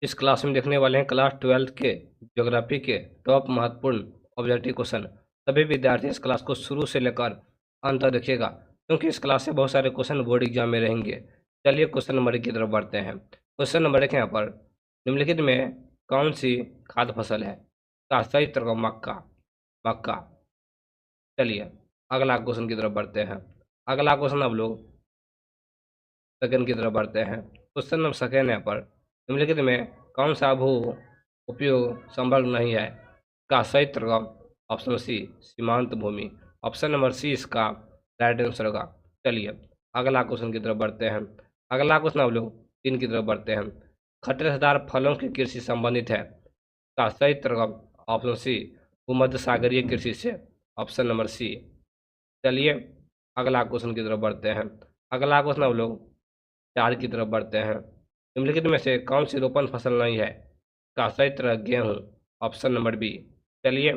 इस क्लास में देखने वाले हैं क्लास 12 के ज्योग्राफी के टॉप महत्वपूर्ण ऑब्जेक्टिव क्वेश्चन। सभी विद्यार्थी इस क्लास को शुरू से लेकर अंत तक देखिएगा, क्योंकि इस क्लास से बहुत सारे क्वेश्चन बोर्ड एग्जाम में रहेंगे। चलिए क्वेश्चन नंबर 1 की तरफ बढ़ते हैं। क्वेश्चन नंबर 1 यहाँ पर, निम्नलिखित में कौन सी खाद्य फसल है? का सही उत्तर होगा मक्का। मक्का। चलिए अगला क्वेश्चन की तरफ बढ़ते हैं। अगला क्वेश्चन अब लोग सेकंड की तरफ बढ़ते हैं। क्वेश्चन नंबर सेकंड यहाँ पर, निम्नलिखित में कौन सा भू उपयोग संभव नहीं है? का सही उत्तर होगा ऑप्शन सी सीमांत भूमि। ऑप्शन नंबर सी इसका राइट आंसर होगा। चलिए अगला क्वेश्चन की तरफ बढ़ते हैं। अगला क्वेश्चन हम लोग 3 की तरफ बढ़ते हैं। खट्टेदार फलों की कृषि संबंधित है? का सही उत्तर होगा ऑप्शन सी भूमध्य सागरीय कृषि से। Option number C. चलिए अगला क्वेश्चन की तरफ बढ़ते हैं। अगला क्वेश्चन हम लोग 4 की तरफ बढ़ते हैं। निम्नलिखित में से कौन सी रोपण फसल नहीं है? का सही उत्तर गेहूँ। Option number B. चलिए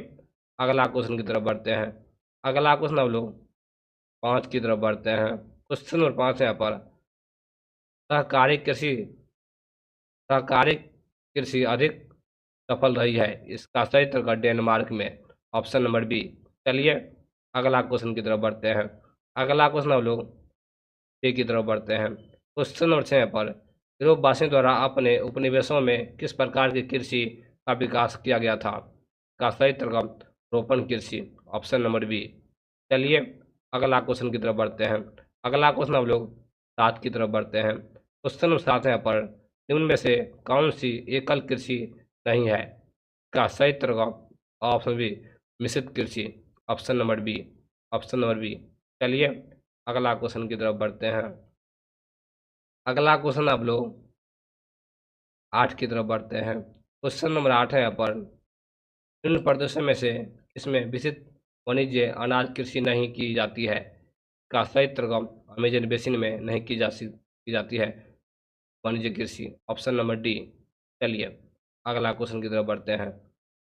अगला क्वेश्चन की तरफ बढ़ते हैं। अगला क्वेश्चन हम लोग 5 की तरफ बढ़ते हैं। क्वेश्चन नंबर 5 यहाँ पर, सहकारी कृषि सहकारी कृषि अधिक सफल रही है, इसका सही उत्तर होगा डेनमार्क में। Option number B. चलिए अगला क्वेश्चन की तरफ बढ़ते हैं। अगला क्वेश्चन हम लोग 6 की तरफ बढ़ते हैं। क्वेश्चन नंबर 6 पर, यूरोपवासियों द्वारा अपने उपनिवेशों में किस प्रकार की कृषि का विकास किया गया था? का सही उत्तर होगा रोपण कृषि। Option number B. चलिए अगला क्वेश्चन की तरफ बढ़ते हैं। अगला क्वेश्चन हम लोग 7 की तरफ बढ़ते हैं। क्वेश्चन नंबर 7 यहाँ पर, निम्न में से कौन सी एकल कृषि नहीं है? का सही उत्तर होगा ऑप्शन बी मिश्रित कृषि। Option number B. Option number B. चलिए अगला क्वेश्चन की तरफ बढ़ते हैं। अगला क्वेश्चन आप लोग 8 की तरफ बढ़ते हैं। क्वेश्चन नंबर 8 है यहाँ पर, निम्न प्रदेशों में से इसमें विशिष्ट वाणिज्य अनाज कृषि नहीं की जाती है? का सही उत्तर होगा अमेजन बेसिन में नहीं की जाती है वाणिज्य कृषि। Option number D. चलिए अगला क्वेश्चन की तरफ बढ़ते हैं।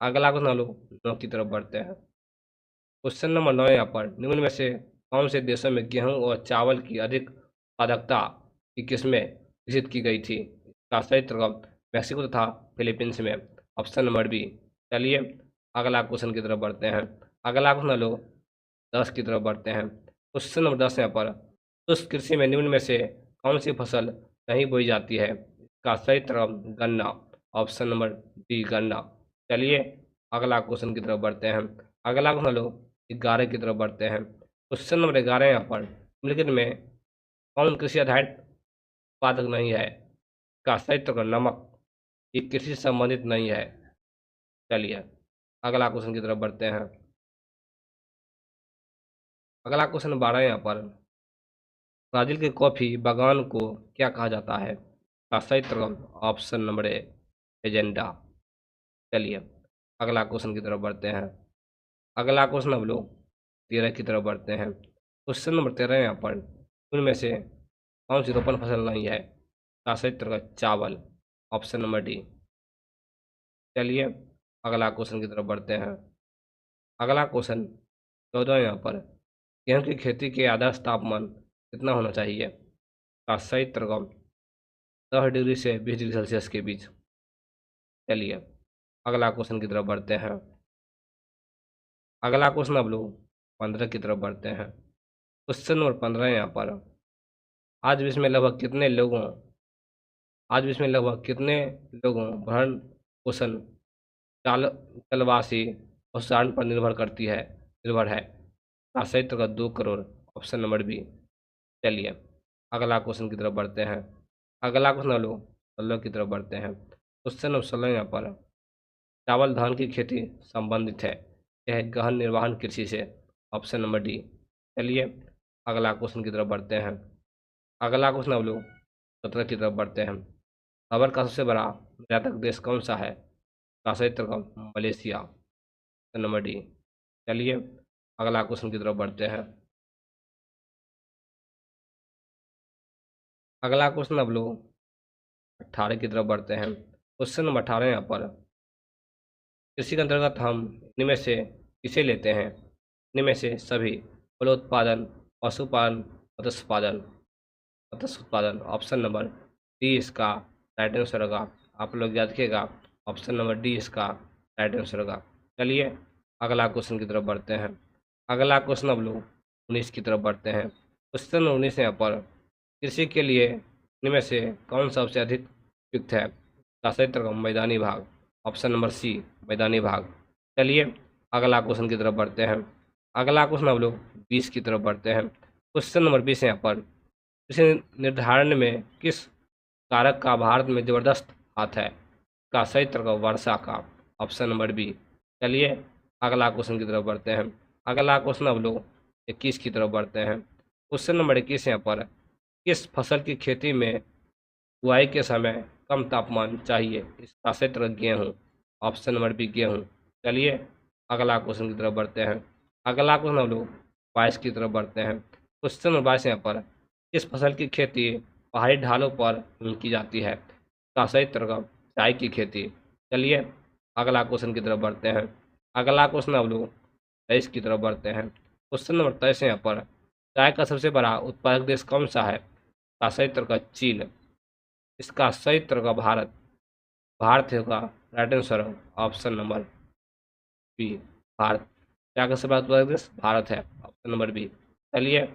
अगला क्वेश्चन हम लोग 9 की तरफ बढ़ते हैं। क्वेश्चन नंबर 9 यहाँ पर, निम्न में से कौन से देशों में गेहूं और चावल की अधिक उत्पादकता की किस्में विकसित की गई थी? का सही उत्तर होगा मैक्सिको तथा फिलीपींस में। Option number B. चलिए अगला क्वेश्चन की तरफ बढ़ते हैं। अगला क्वेश्चन हम लोग 10 की तरफ बढ़ते हैं। क्वेश्चन नंबर 10 यहाँ पर, शुष्क कृषि में निम्न में से कौन सी फसल नहीं बोई जाती है? का सही उत्तर गन्ना। ऑप्शन नंबर डी गन्ना। चलिए अगला क्वेश्चन की तरफ बढ़ते हैं। अगला क्वेश्चन हम लोग 11 की तरफ बढ़ते हैं। क्वेश्चन नंबर 11 यहाँ पर, निम्नलिखित में कौन कृषि आधारित उत्पादक नहीं है? का सही उत्तर नमक। ये कृषि से संबंधित नहीं है। चलिए अगला क्वेश्चन की तरफ बढ़ते हैं। अगला क्वेश्चन 12 यहाँ पर, ब्राजील के कॉफी बागान को क्या कहा जाता है? का सही उत्तर ऑप्शन नंबर ए एजेंडा। चलिए अगला क्वेश्चन की तरफ बढ़ते हैं। अगला क्वेश्चन हम लोग 13 की तरफ बढ़ते हैं। क्वेश्चन नंबर 13 यहाँ पर, उनमें से कौन सी रोपण फसल नहीं है? का सही उत्तर चावल। Option number D. चलिए अगला क्वेश्चन की तरफ बढ़ते हैं। अगला क्वेश्चन 14 यहाँ पर, गेहूं की खेती के आदर्श तापमान कितना होना चाहिए? का सही उत्तर 10 डिग्री से 20 डिग्री सेल्सियस के बीच। चलिए अगला क्वेश्चन की तरफ बढ़ते हैं। अगला क्वेश्चन अब लोग 15 की तरफ बढ़ते हैं। क्वेश्चन नंबर 15 यहाँ पर, आज विश्व में लगभग कितने लोगों आज विश्व में लगभग कितने लोगों भरण पोषण चाल चलवासी और सारण पर निर्भर है? का सही उत्तर 2 करोड़। Option number B. चलिए अगला क्वेश्चन की तरफ बढ़ते हैं। अगला क्वेश्चन हम लोग 16 की तरफ बढ़ते हैं। क्वेश्चन नंबर 16 यहाँ पर, चावल धान की खेती संबंधित है, यह गहन निर्वहन कृषि से। Option number D. चलिए अगला क्वेश्चन की तरफ बढ़ते हैं। अगला क्वेश्चन हम लोग 17 की तरफ बढ़ते हैं। रबर का सबसे बड़ा निर्यातक देश कौन सा है? का सही उत्तर मलेशिया। Option number D. चलिए अगला क्वेश्चन की तरफ बढ़ते हैं। अगला क्वेश्चन अब लोग 18 की तरफ बढ़ते हैं। क्वेश्चन नंबर 18 यहाँ पर, कृषि के अंतर्गत हम इनमें से किसे लेते हैं? इनमें से सभी फलोत्पादन, पशुपालन, मत्स्य उत्पादन। ऑप्शन नंबर डी इसका राइट आंसर होगा आप लोग याद रखिएगा ऑप्शन नंबर डी इसका राइट आंसर होगा। चलिए अगला क्वेश्चन की तरफ बढ़ते हैं। अगला क्वेश्चन अब लोग 19 की तरफ बढ़ते हैं। क्वेश्चन 19 यहाँ पर कृषि के लिए इनमें से कौन सबसे अधिक उपयुक्त है? का सही उत्तर होगा मैदानी भाग, ऑप्शन नंबर सी मैदानी भाग। चलिए अगला क्वेश्चन की तरफ बढ़ते हैं। अगला क्वेश्चन हम लोग 20 की तरफ बढ़ते हैं। क्वेश्चन नंबर 20 यहाँ पर कृषि निर्धारण में किस कारक का भारत में जबरदस्त हाथ है? का सही उत्तर होगा वर्षा का, ऑप्शन नंबर बी। चलिए अगला क्वेश्चन की तरफ बढ़ते हैं। अगला क्वेश्चन अब लोग 21 की तरफ बढ़ते हैं। क्वेश्चन नंबर 21 यहाँ पर किस फसल की खेती में बुआई के समय कम तापमान चाहिए? इसका सही उत्तर गेहूँ, ऑप्शन नंबर बी गेहूँ। चलिए अगला क्वेश्चन की तरफ बढ़ते हैं। अगला क्वेश्चन हम लोग 22 की तरफ बढ़ते हैं। क्वेश्चन नंबर 22 यहाँ पर किस फसल की खेती पहाड़ी ढालों पर की जाती है? का सही उत्तर होगा चाय की खेती। चलिए अगला क्वेश्चन की तरफ बढ़ते हैं। अगला क्वेश्चन अब लोग 23 की तरफ बढ़ते हैं। क्वेश्चन नंबर 23 यहाँ पर चाय का सबसे बड़ा उत्पादक देश कौन सा है? का सही उत्तर होगा चीन। इसका सही उत्तर होगा भारत। भारत होगा right answer, option number B Bharat. चाय का सबसे बड़ा उत्पादक देश भारत है, ऑप्शन नंबर बी। चलिए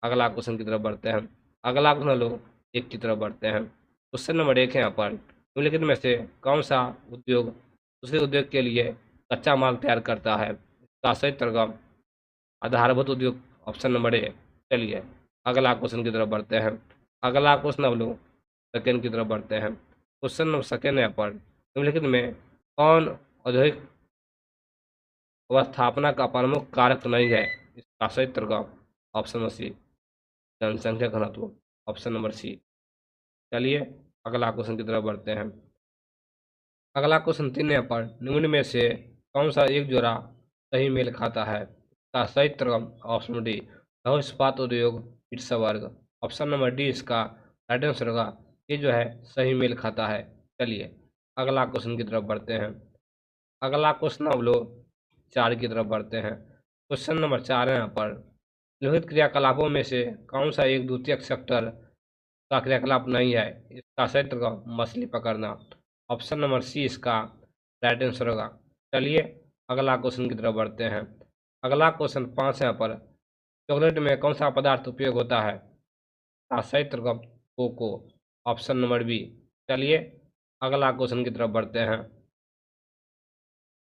अगला क्वेश्चन की तरफ बढ़ते हैं। अगला क्वेश्चन लोग 1 की तरफ बढ़ते हैं। क्वेश्चन नंबर 1 है यहाँ पर निम्नलिखित में से कौन सा उद्योग दूसरे उद्योग के लिए कच्चा माल तैयार करता है? इसका सही उत्तर होगा आधारभूत उद्योग, ऑप्शन नंबर ए। चलिए अगला क्वेश्चन की तरफ बढ़ते हैं। अगला क्वेश्चन अब लोग सेकेंड की तरफ बढ़ते हैं। क्वेश्चन नंबर सेकेंड यहाँ पर निम्नलिखित में कौन औद्योगिक अवस्थापना का प्रमुख कारक नहीं है? इसका सही उत्तर होगा ऑप्शन नंबर सी जनसंख्या घनत्व, ऑप्शन नंबर सी। चलिए अगला क्वेश्चन की तरफ बढ़ते हैं। अगला क्वेश्चन 3 यहाँ पर निम्न में से कौन सा एक जोड़ा सही मेल खाता है? इसका सही उत्तर होगा ऑप्शन डी लौह इस्पात उद्योग पिट्स वर्ग, ऑप्शन नंबर डी इसका राइट आंसर होगा। ये जो है सही मेल खाता है। चलिए अगला क्वेश्चन की तरफ बढ़ते हैं। अगला क्वेश्चन अब लोग 4 की तरफ बढ़ते हैं। क्वेश्चन नंबर 4 है यहाँ पर निम्नलिखित क्रियाकलापों में से कौन सा एक द्वितीयक सेक्टर का क्रियाकलाप नहीं है? इसका सही उत्तर होगा मछली पकड़ना, ऑप्शन नंबर सी इसका राइट आंसर होगा। चलिए अगला क्वेश्चन की तरफ बढ़ते हैं। अगला क्वेश्चन 5 है यहाँ पर चॉकलेट में कौन सा पदार्थ उपयोग होता है? इसका सही उत्तर होगा कोको, ऑप्शन नंबर बी। चलिए अगला क्वेश्चन की तरफ बढ़ते हैं।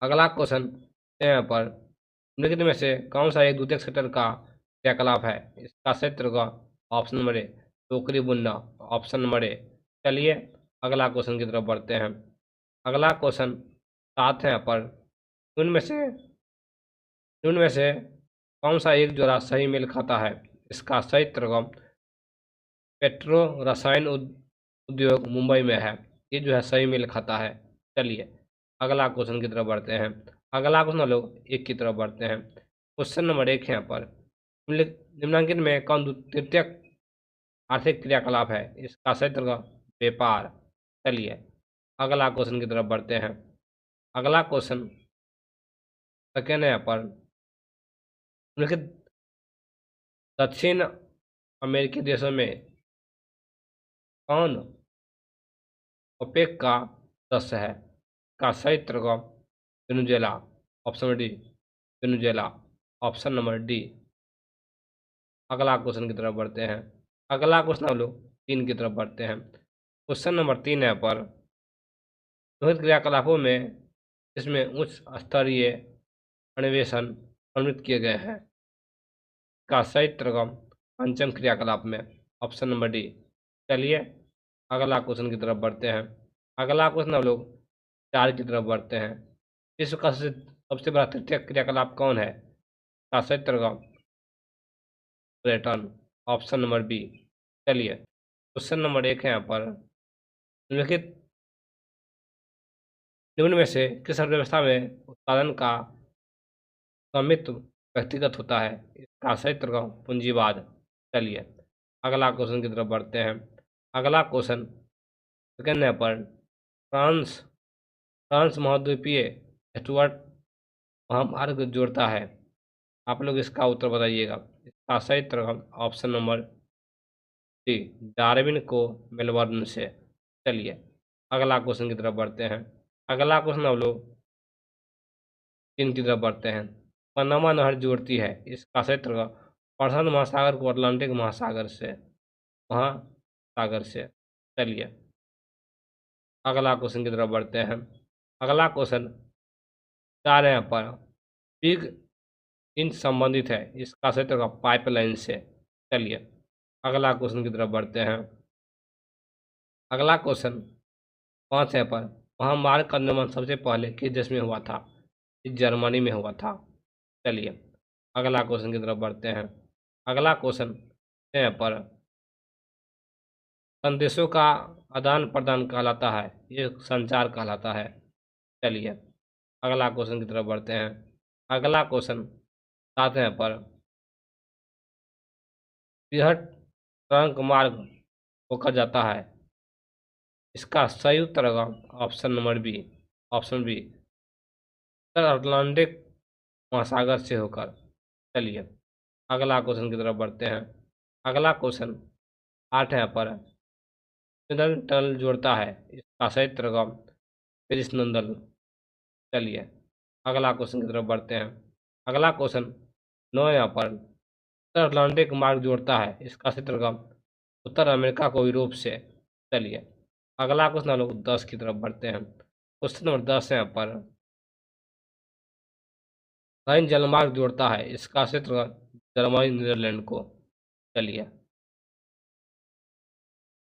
अगला क्वेश्चन यहाँ पर निम्नलिखित में से कौन सा एक द्वितीयक सेक्टर का क्रियाकलाप है? इसका सही उत्तर होगा ऑप्शन नंबर ए टोकरी बुनना, ऑप्शन नंबर ए। चलिए अगला क्वेश्चन की तरफ बढ़ते हैं। अगला क्वेश्चन 7 है यहाँ पर निम्न में से कौन सा एक जोड़ा सही मेल खाता है? इसका सही उत्तर होगा पेट्रो रसायन उद्योग मुंबई में है। ये जो है सही मेल खाता है। चलिए अगला क्वेश्चन की तरफ बढ़ते हैं। अगला क्वेश्चन लोग 1 की तरफ बढ़ते हैं। क्वेश्चन नंबर 1 है यहाँ पर निम्नांकित में कौन तृतीयक आर्थिक क्रियाकलाप है? इसका सही उत्तर होगा व्यापार। चलिए अगला क्वेश्चन की तरफ बढ़ते हैं। अगला क्वेश्चन सेकेंड है यहाँ पर निम्नलिखित दक्षिण अमेरिकी देशों में कौन ओपेक का सदस्य है? का सही उत्तर होगा Venezuela, option number D Venezuela, option number D. अगला क्वेश्चन की तरफ बढ़ते हैं। अगला क्वेश्चन हम लोग 3 की तरफ बढ़ते हैं। क्वेश्चन नंबर 3 है पर रोहित क्रियाकलापों में इसमें उच्च स्तरीय अन्वेषण अनुमित किए गए हैं। का सही उत्तर होगा पंचम क्रियाकलाप में, ऑप्शन नंबर डी। चलिए अगला क्वेश्चन की तरफ बढ़ते हैं। अगला क्वेश्चन हम लोग 4 की तरफ बढ़ते हैं। विश्व का सबसे बड़ा तृतीय क्रियाकलाप कौन है? का सही उत्तर होगा पर्यटन, ऑप्शन नंबर बी। चलिए क्वेश्चन नंबर 1 है यहाँ पर निम्नलिखित निम्न में से किस अर्थव्यवस्था में उत्पादन का स्वामित्व व्यक्तिगत होता है? इसका सही उत्तर होगा पूंजीवाद। चलिए अगला क्वेश्चन की तरफ बढ़ते हैं। अगला क्वेश्चन सेकेंड है पर फ्रांस फ्रांस महाद्वीपीय एस्टुअर्ट महामार्ग जोड़ता है। आप लोग इसका उत्तर बताइएगा। इसका सही उत्तर होगा ऑप्शन नंबर डी डार्विन को मेलबर्न से। चलिए अगला क्वेश्चन की तरफ बढ़ते हैं। अगला क्वेश्चन हम लोग चीन की तरफ बढ़ते हैं। पनामा नहर जोड़ती है इसका क्षेत्र का प्रशांत महासागर को अटलांटिक महासागर से। चलिए अगला क्वेश्चन की तरफ बढ़ते हैं। अगला क्वेश्चन 4 यहाँ पर बिग इन संबंधित है इसका क्षेत्र का पाइपलाइन से। चलिए अगला क्वेश्चन की तरफ बढ़ते हैं। अगला क्वेश्चन 5 है पर महामार्ग का निर्माण सबसे पहले किस देश में हुआ था? इस जर्मनी में हुआ था। चलिए अगला क्वेश्चन की तरफ बढ़ते हैं। अगला क्वेश्चन है पर संदेशों का आदान प्रदान कहलाता है, ये संचार कहलाता है। चलिए अगला क्वेश्चन की तरफ बढ़ते हैं। अगला क्वेश्चन 7 है पर बृहद ट्रंक मार्ग होकर जाता है इसका सही उत्तर होगा ऑप्शन बी उत्तर अटलांटिक महासागर से होकर। चलिए अगला क्वेश्चन की तरफ बढ़ते हैं। अगला क्वेश्चन 8 है पर टनल जोड़ता है इसका सही उत्तर होगा कृष्णनंदन। चलिए अगला क्वेश्चन की तरफ बढ़ते हैं। अगला क्वेश्चन 9 यहाँ पर उत्तर अटलांटिक मार्ग जोड़ता है इसका क्षेत्र का उत्तर अमेरिका को यूरोप से। चलिए अगला क्वेश्चन हम लोग 10 की तरफ बढ़ते हैं। क्वेश्चन नंबर 10 यहाँ पर राइन जलमार्ग जोड़ता है इसका क्षेत्र जर्मनी नीदरलैंड को। चलिए